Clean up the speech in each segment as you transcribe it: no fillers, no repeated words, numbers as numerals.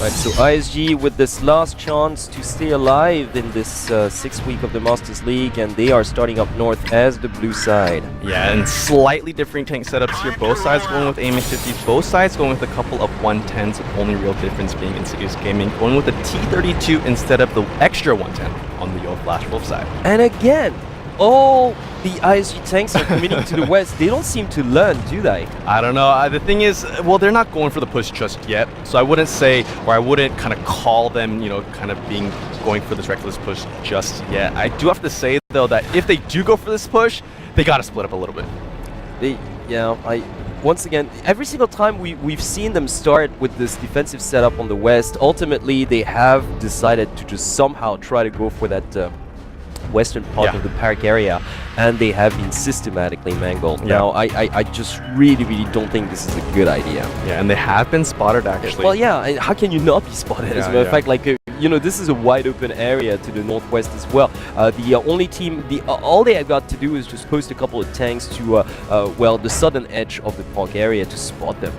Right, so ISG with this last chance to stay alive in this 6th week of the Masters League, and they are starting up north as the blue side. Yeah, and slightly different tank setups here. Both sides going with aiming 50s, both sides going with a couple of 110s, with only real difference being Insidious Gaming going with the T32 instead of the extra 110 on the Yo Flash Wolf side. And again, all the ISG tanks are committing to the west. They don't seem to learn, do they? I don't know. The thing is, well, they're not going for the push just yet. So I wouldn't say, or I wouldn't kind of call them, kind of going for this reckless push just yet. I do have to say, though, that if they do go for this push, they got to split up a little bit. Once again, every single time we've seen them start with this defensive setup on the west, ultimately they have decided to just somehow try to go for that western part of the park area, and they have been systematically mangled. Now, I just really don't think this is a good idea. Yeah, and they have been spotted, actually. Well, yeah, how can you not be spotted? As a matter of fact, like, this is a wide open area to the northwest as well. The only team, all they have got to do is just post a couple of tanks to, the southern edge of the park area to spot them.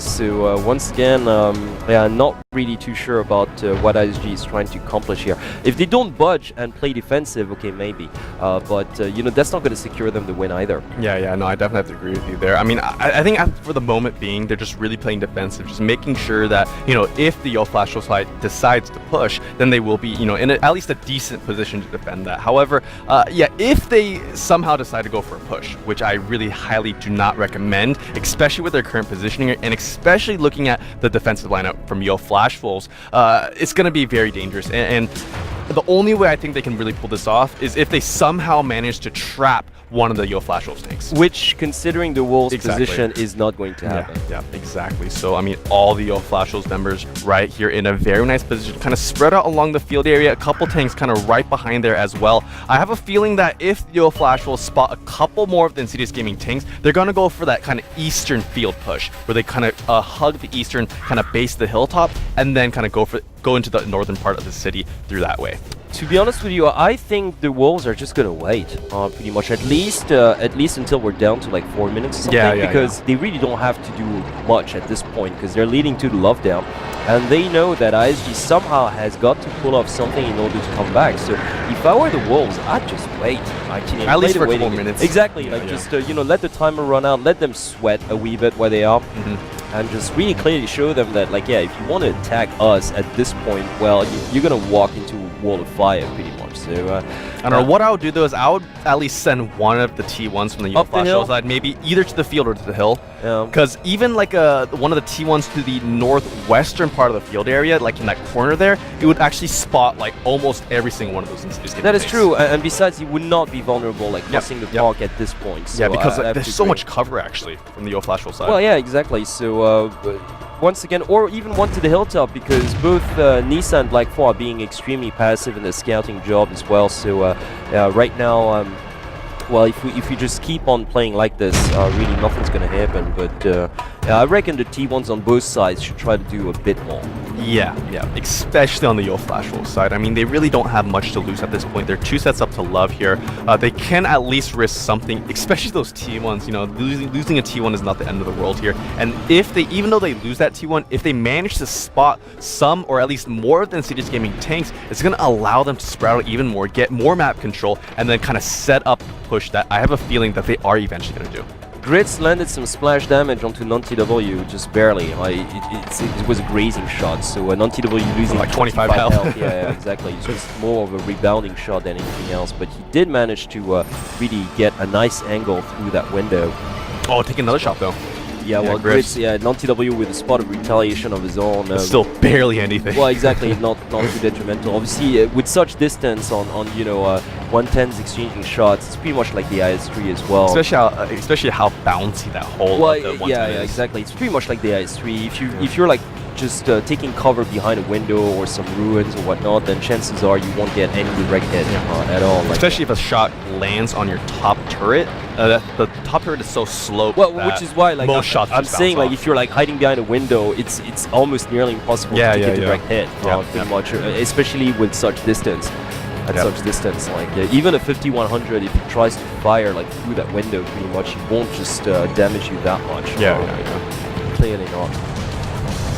So once again, not really too sure about what ISG is trying to accomplish here. If they don't budge and play defensive, okay, maybe. But, that's not going to secure them the win either. Yeah, no, I definitely have to agree with you there. I mean, I think for the moment being, they're just really playing defensive, just making sure that, if the Yo Flash side decides to push, then they will be, in at least a decent position to defend that. However, if they somehow decide to go for a push, which I really highly do not recommend, especially with their current positioning, and especially looking at the defensive lineup from Yo Flash Wolves, it's going to be very dangerous. And the only way I think they can really pull this off is if they somehow manage to trap one of the Yo Flash Wolves tanks. Which, considering the Wolves' position, is not going to happen. Yeah, exactly. So, I mean, all the Yo Flash Wolves members right here in a very nice position, kind of spread out along the field area, a couple tanks kind of right behind there as well. I have a feeling that if Yo Flash Wolves spot a couple more of the Insidious Gaming tanks, they're going to go for that kind of eastern field push, where they kind of hug the eastern, kind of base the hilltop, and then kind of go into the northern part of the city through that way. To be honest with you, I think the Wolves are just gonna wait, pretty much, at least until we're down to like 4 minutes or something, because they really don't have to do much at this point, because they're leading to the love down, and they know that ISG somehow has got to pull off something in order to come back. So if I were the Wolves, I'd just wait. At least for a couple minutes. Exactly, just let the timer run out, let them sweat a wee bit where they are. And just really clearly show them that, if you want to attack us at this point, well, you're going to walk into a wall of fire, pretty much. So, I don't know. What I would do, though, is I would at least send one of the T1s from the Yo Flash side, maybe either to the field or to the hill. Because even, one of the T1s to the northwestern part of the field area, like in that corner there, it would actually spot, almost every single one of those Insidious Gaming That is tanks. true. And besides, you would not be vulnerable, crossing the park at this point. So, because there's so much cover, actually, from the Yo Flash side. Well, yeah, exactly. So, once again, or even one to the hilltop, because both Nisa and Black 4 are being extremely passive in the scouting job as well. So right now, if we just keep on playing like this, really nothing's going to happen. But I reckon the T1s on both sides should try to do a bit more. Yeah, especially on the Yo Flash Wolf side. I mean, they really don't have much to lose at this point. They're 2 sets up to love here. They can at least risk something, especially those T1s. Losing a T1 is not the end of the world here. And even though they lose that T1, if they manage to spot some or at least more of the Insidious Gaming tanks, it's going to allow them to spread out even more, get more map control, and then kind of set up the push that I have a feeling that they are eventually going to do. Grits landed some splash damage onto non-TW, just barely. It was a grazing shot, so non-TW losing like 25 health. Yeah, exactly. It's just more of a rebounding shot than anything else, but he did manage to really get a nice angle through that window. Oh, take another shot though. Yeah, well, Grits, non-TW with a spot of retaliation of his own. Still barely anything. Well, exactly, not too detrimental. Obviously, with such distance on 110s exchanging shots, it's pretty much like the IS-3 as well. Especially how bouncy that whole of the 110 is. Exactly. It's pretty much like the IS-3. If you're just taking cover behind a window or some ruins or whatnot, then chances are you won't get any direct hit at all. Especially if a shot lands on your top turret. The top turret is so sloped. Well, which is why, most shots I'm saying, if you're hiding behind a window, it's almost nearly impossible to take a direct hit. Pretty much, especially with such distance. At such distance, even a 5100, if he tries to fire through that window, pretty much, he won't just damage you that much. Yeah. Clearly not.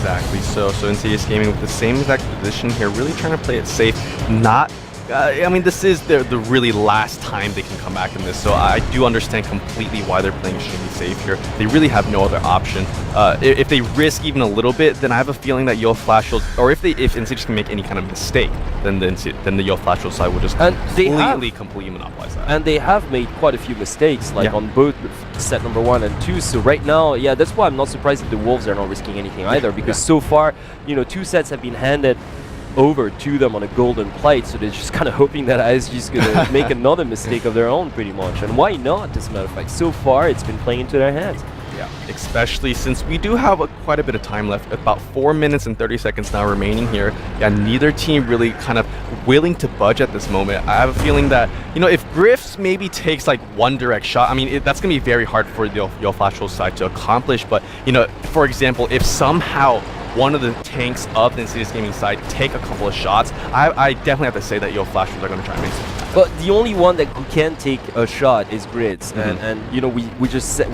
Exactly. So Insidious Gaming with the same exact position here, really trying to play it safe. Not, I mean, this is the really last time they can come back in this. So I do understand completely why they're playing extremely safe here. They really have no other option. If they risk even a little bit, then I have a feeling that Yo Flash will, or if Insidious can make any kind of mistake, then the Yo Flash side will just completely monopolize that. And they have made quite a few mistakes, like on both set number 1 and 2. So right now, yeah, that's why I'm not surprised that the Wolves are not risking anything either, because so far, you know, 2 sets have been handed over to them on a golden plate, so they're just kind of hoping that ISG is going to make another mistake of their own, pretty much. And why not, as a matter of fact? So far, it's been playing into their hands. Yeah, especially since we do have quite a bit of time left, about 4 minutes and 30 seconds now remaining here. Yeah, neither team really kind of willing to budge at this moment. I have a feeling that, you know, if Griffs maybe takes like one direct shot, I mean, that's going to be very hard for the Yo Flash side to accomplish. But, you know, for example, if somehow one of the tanks of the Insidious Gaming side take a couple of shots, I definitely have to say that Yo Flash are going to try and make something. But the only one that can take a shot is Grids, and you know, we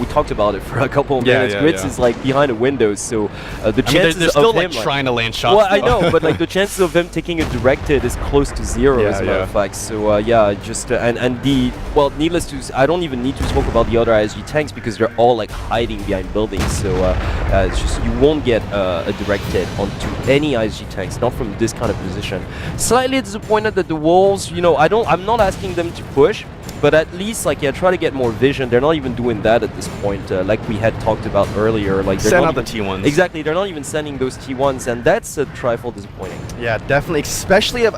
talked about it for a couple of minutes. Grids is like behind the windows, so the chances they're still of him like trying to land shots. Well, I know, but like the chances of him taking a directed is close to zero, as a matter of fact. So yeah, just and the needless to, I don't even need to talk about the other ISG tanks because they're all like hiding behind buildings. So it's just you won't get a directed onto any ISG tanks, not from this kind of position. Slightly disappointed that the Wolves, you know, I'm not asking them to push, but at least like try to get more vision. They're not even doing that at this point, like we had talked about earlier. Like they're send not out the T1s. Exactly, they're not even sending those T1s, and that's a trifle disappointing. Yeah, definitely, especially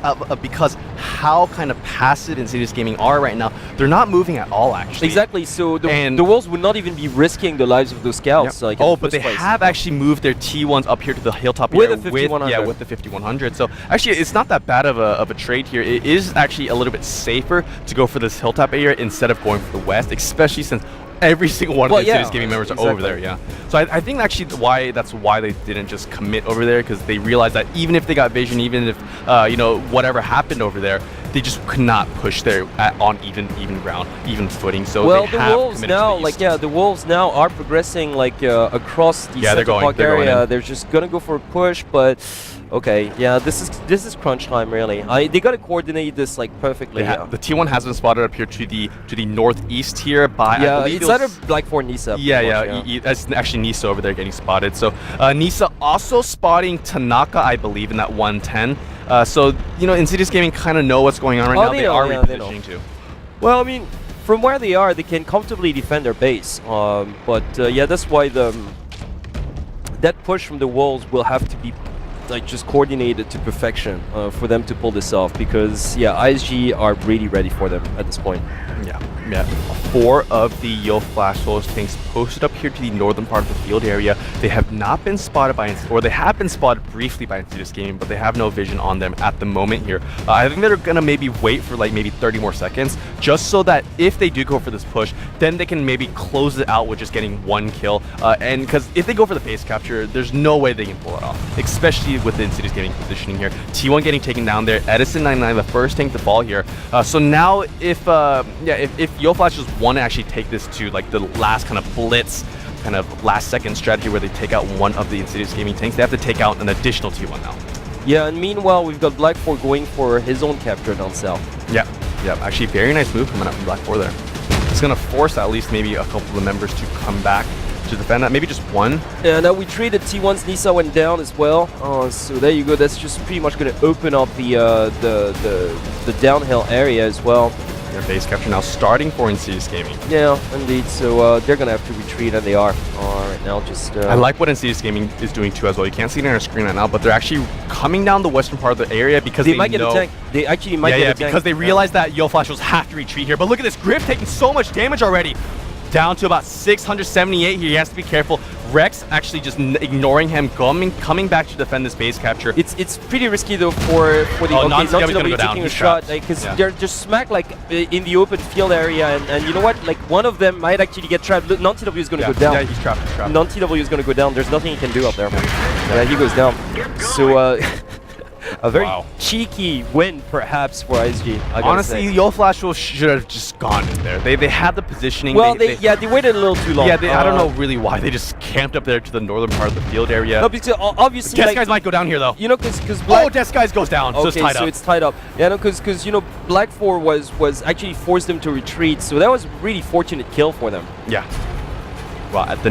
because how kind of passive Insidious Gaming are right now. They're not moving at all, actually. Exactly, so the Wolves would not even be risking the lives of those scouts. Like but they have actually moved their T1s up here to the hilltop with area the 5100. with the 5100. So actually, it's not that bad of a trade here. It is actually a little bit safer to go for this hilltop area instead of going for the west, especially since every single one of the Insidious Gaming members are over there. Yeah, so I think actually that's why they didn't just commit over there, because they realized that even if they got vision, even if you know, whatever happened over there, they just could not push there on even ground, even footing. So the Wolves now, the Wolves now are progressing like across the center park area. They're just gonna go for a push, but okay, yeah, this is crunch time really. They gotta coordinate this like perfectly. The T1 has been spotted up here to the northeast here by I believe it's either Black 4 Nisa. It's actually Nisa over there getting spotted. So Nisa also spotting Tanaka, I believe, in that 110. So you know, Insidious Gaming kind of know what's going on right now. They are repositioning too. Well, I mean, from where they are, they can comfortably defend their base. But yeah, that's why that push from the Wolves will have to be like just coordinated to perfection for them to pull this off, because yeah, ISG are really ready for them at this point. Yeah. 4 of the Yo Flash tanks posted up here to the northern part of the field area. They have not been spotted by, or they have been spotted briefly by Insidious Gaming, but they have no vision on them at the moment here. I think they're gonna maybe wait for like maybe 30 more seconds, just so that if they do go for this push, then they can maybe close it out with just getting 1 kill. And because if they go for the base capture, there's no way they can pull it off, especially with the Insidious Gaming positioning here. T1 getting taken down there. Edison 99, the first tank to fall here. So now if Yo Flash just want to actually take this to like the last kind of blitz, kind of last second strategy where they take out one of the Insidious Gaming tanks, they have to take out an additional T1 now. Yeah, and meanwhile we've got Black 4 going for his own capture down south. Yeah, actually very nice move coming up from Black 4 there. It's going to force at least maybe a couple of the members to come back to defend that, maybe just one. Yeah, now we traded T1's Nisa went down as well. So there you go. That's just pretty much going to open up the downhill area as well. Their base capture now starting for Insidious Gaming. Yeah, indeed. So they're going to have to retreat, and they are right now. Just I like what Insidious Gaming is doing too as well. You can't see it on our screen right now, but they're actually coming down the western part of the area because they might get a tank. They actually might get a tank. Because they realize that Yo Flash will have to retreat here. But look at this, Griff taking so much damage already. Down to about 678 here. He has to be careful. Rex actually just ignoring him, coming back to defend this base capture. It's pretty risky though for the NTW taking a shot, because they're just smack like in the open field area, and you know what? Like one of them might actually get trapped. Non-TW is going to go down. Yeah, he's trapped. Non-TW is going to go down. There's nothing he can do up there. Yeah, he goes down. So a very cheeky win, perhaps, for ISG. Honestly, YoFlash should have just gone in there. They had the positioning. Well, they waited a little too long. Yeah, I don't know really why. They just camped up there to the northern part of the field area. No, because obviously, Death Skies might go down here though. You know, because Death Skies goes down. Okay, so it's tied up. it's tied up. Yeah, no, because you know, Black 4 was actually forced them to retreat, so that was a really fortunate kill for them. Yeah. Well, at the